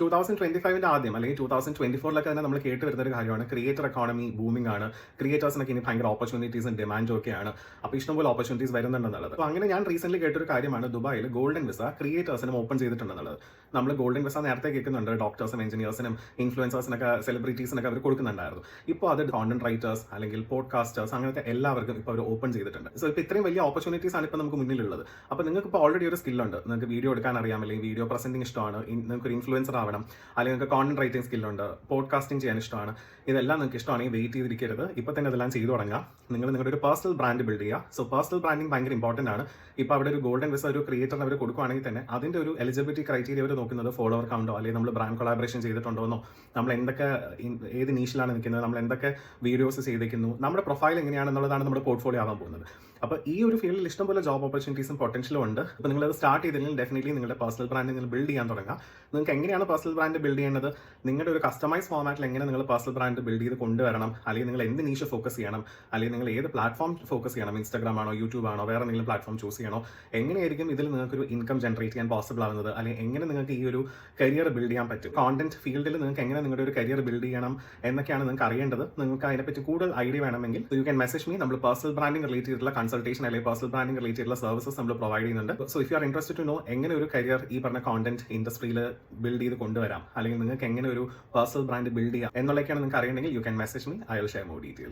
2025 ആദ്യം അല്ലെങ്കിൽ 2024 തന്നെ നമ്മൾ കേട്ട് വരുന്ന ഒരു കാര്യമാണ് ക്രിയേറ്റർ എക്കോണമി ബൂമിംഗ് ആണ്. ക്രിയേറ്റേഴ്സിനൊക്കെ ഇനി ഭയങ്കര ഓപ്പർച്യൂണിറ്റീസും ഡിമാൻഡും ഒക്കെയാണ്. അപ്പോൾ ഇഷ്ടംപോലെ ഓപ്പർച്യൂണിറ്റീസ് വരുന്നുണ്ടെന്നുള്ളത്. അപ്പോൾ അങ്ങനെ ഞാൻ റീസെന്റ് കേട്ടൊരു കാര്യമാണ് ദുബായിൽ ഗോൾഡൻ വിസ ക്രിയേറ്റേഴ്സിനും ഓപ്പൺ ചെയ്തിട്ടുണ്ടെന്നുള്ളത്. നമ്മൾ ഗോൾഡൻ വിസ നേരത്തെ കേൾക്കുന്നുണ്ട്, ഡോക്ടേഴ്സും എഞ്ചിനീയേഴ്സിനും ഇൻഫ്ലുവൻസേഴ്സിനൊക്കെ സെലിബ്രിറ്റീസിനൊക്കെ അവർ കൊടുക്കുന്നുണ്ടായിരുന്നു. ഇപ്പോൾ അത് കോണ്ടന്റ് റൈറ്റേഴ്സ് അല്ലെങ്കിൽ പോഡ്കാസ്റ്റേഴ്സ് അങ്ങനത്തെ എല്ലാവർക്കും ഇപ്പോൾ അവർ ഓപ്പൺ ചെയ്തിട്ടുണ്ട്. സോ ഇപ്പോൾ ഇത്രയും വലിയ ഓപ്പർച്യൂണിറ്റീസ് ആണ് ഇപ്പോൾ നമുക്ക് മുന്നിലുള്ളത്. അപ്പോൾ നിങ്ങൾക്ക് ഇപ്പോൾ ഓൾറെഡി ഒരു സ്കില്ലുണ്ട്, നിങ്ങൾക്ക് വീഡിയോ എടുക്കാൻ അറിയാം, അല്ലെങ്കിൽ വീഡിയോ പ്രസന്റിംഗ് ഇഷ്ടമാണ്, നിങ്ങൾക്ക് ഒരു ഇൻഫ്ലുവൻസർ ആവണം, അല്ലെങ്കിൽ നിങ്ങൾക്ക് കോണ്ടന്റ് റൈറ്റിംഗ് സ്കില്ലുണ്ട്, പോഡ്കാസ്റ്റിംഗ് ചെയ്യാൻ ഇഷ്ടമാണ്, ഇതെല്ലാം നിങ്ങൾക്ക് ഇഷ്ടമാണെങ്കിൽ വെയിറ്റ് ചെയ്തിരിക്കരുത്, ഇപ്പോൾ തന്നെ അതെല്ലാം ചെയ്തു തുടങ്ങാം. നിങ്ങൾ നിങ്ങളുടെ ഒരു പേഴ്സണൽ ബ്രാൻഡ് ബിൽഡ് ചെയ്യുക. സോ പേഴ്സണൽ ബ്രാൻഡിംഗ് ഭയങ്കര ഇമ്പോർട്ടൻ്റ് ആണ്. ഇപ്പോൾ അവിടെ ഒരു ഗോൾഡൻ വിസ ഒരു ക്രിയേറ്ററിന് അവർ കൊടുക്കുകയാണെങ്കിൽ തന്നെ അതിൻ്റെ ഒരു എലിജിബിലിറ്റി ക്രൈറ്റീരിയ അവർ നോക്കുന്നത് ഫോളോവർ കൗണ്ടോ, അല്ലെങ്കിൽ നമ്മൾ ബ്രാൻഡ് കൊളാബറേഷൻ ചെയ്തിട്ടുണ്ടോ എന്നോ, നമ്മൾ എന്തൊക്കെ ഏത് നീഷിലാണ് നിൽക്കുന്നത്, നമ്മൾ എന്തൊക്കെ വീഡിയോസ് ചെയ്തേക്കുന്നു, നമ്മുടെ പ്രൊഫൈൽ എങ്ങനെയാണെന്നുള്ളതാണ് നമ്മുടെ പോർട്ട്ഫോളിയോ ആവാൻ പോകുന്നത്. അപ്പോൾ ഈ ഒരു ഫീൽഡിൽ ഇഷ്ടംപോലെ ജോബ് ഓപ്പർച്യൂണിറ്റീസും പൊട്ടൻഷ്യലും ഉണ്ട്. അപ്പോൾ നിങ്ങളത് സ്റ്റാർട്ട് ചെയ്തില്ലെങ്കിൽ ഡെഫിനറ്റ്ലി നിങ്ങളുടെ പേഴ്സണൽ ബ്രാൻഡ് നിങ്ങൾ ബിൽഡ് ചെയ്യാൻ തുടങ്ങാം. നിങ്ങൾക്ക് എങ്ങനെയാണ് പേഴ്സണൽ ബ്രാൻഡ് ബിൽഡ് ചെയ്യുന്നത്, നിങ്ങളുടെ ഒരു കസ്റ്റമൈസ് ഫോർമാറ്റിൽ എങ്ങനെ നിങ്ങൾ പേഴ്സണൽ ബ്രാൻഡ് ബിൽഡ് ചെയ്ത് കൊണ്ടുവരണം, അല്ലെങ്കിൽ നിങ്ങൾ എന്ത് നീഷ് ഫോക്കസ് ചെയ്യണം, അല്ലെങ്കിൽ നിങ്ങൾ ഏത് പ്ലാറ്റ്ഫോം ഫോക്കസ് ചെയ്യണം, ഇൻസ്റ്റാഗ്രാം ആണോ, യൂട്യൂബ് ആണോ, വേറെ എന്തെങ്കിലും പ്ലാറ്റ്ഫോം ചൂസ് ചെയ്യണോ, എങ്ങനെയായിരിക്കും ഇതിൽ നിങ്ങൾക്കൊരു ഇൻകം ജനറേറ്റ് ചെയ്യാൻ പോസിബിൾ ആവുന്നത്, അല്ലെങ്കിൽ എങ്ങനെ നിങ്ങൾക്ക് ഈ ഒരു കരിയർ ബിൽഡ് ചെയ്യാൻ പറ്റും, കോണ്ടന്റ് ഫീൽഡിൽ നിങ്ങൾക്ക് എങ്ങനെ നിങ്ങളുടെ ഒരു കരിയർ ബിൽഡ് ചെയ്യണം എന്നൊക്കെയാണ് നിങ്ങൾക്ക് അറിയേണ്ടത്. നിങ്ങൾക്ക് അതിനെപ്പറ്റി കൂടുതൽ ഐഡിയ വേണമെങ്കിൽ യു ക്യാൻ മെസ്സേജ് മീ. നമ്മൾ പേഴ്സണൽ ബ്രാൻഡിംഗ് റിലേറ്റ് ചെയ്തിട്ടുള്ള കൺസൾട്ടേഷൻ അല്ലെങ്കിൽ പേഴ്സണൽ ബ്രാൻഡിംഗ് റിലേറ്റ് ചെയ്തിട്ടുള്ള സർവീസസ് നമ്മൾ പ്രൊവൈഡ് ചെയ്യുന്നുണ്ട്. So if you are interested to know എങ്ങനെ ഒരു കരിയർ ഈ പറഞ്ഞ കോണ്ടന്റ് ഇൻഡസ്ട്രിയിൽ ബിൽഡ് ചെയ്ത് കൊണ്ടുവരാം, അല്ലെങ്കിൽ നിങ്ങൾക്ക് എങ്ങനെ ഒരു പേഴ്സണൽ ബ്രാൻഡ് ബിൽഡ് ചെയ്യാം എന്നുള്ളതൊക്കെയാണ് നിങ്ങൾക്ക് അറിയണമെങ്കിൽ U can message me. I will share more details.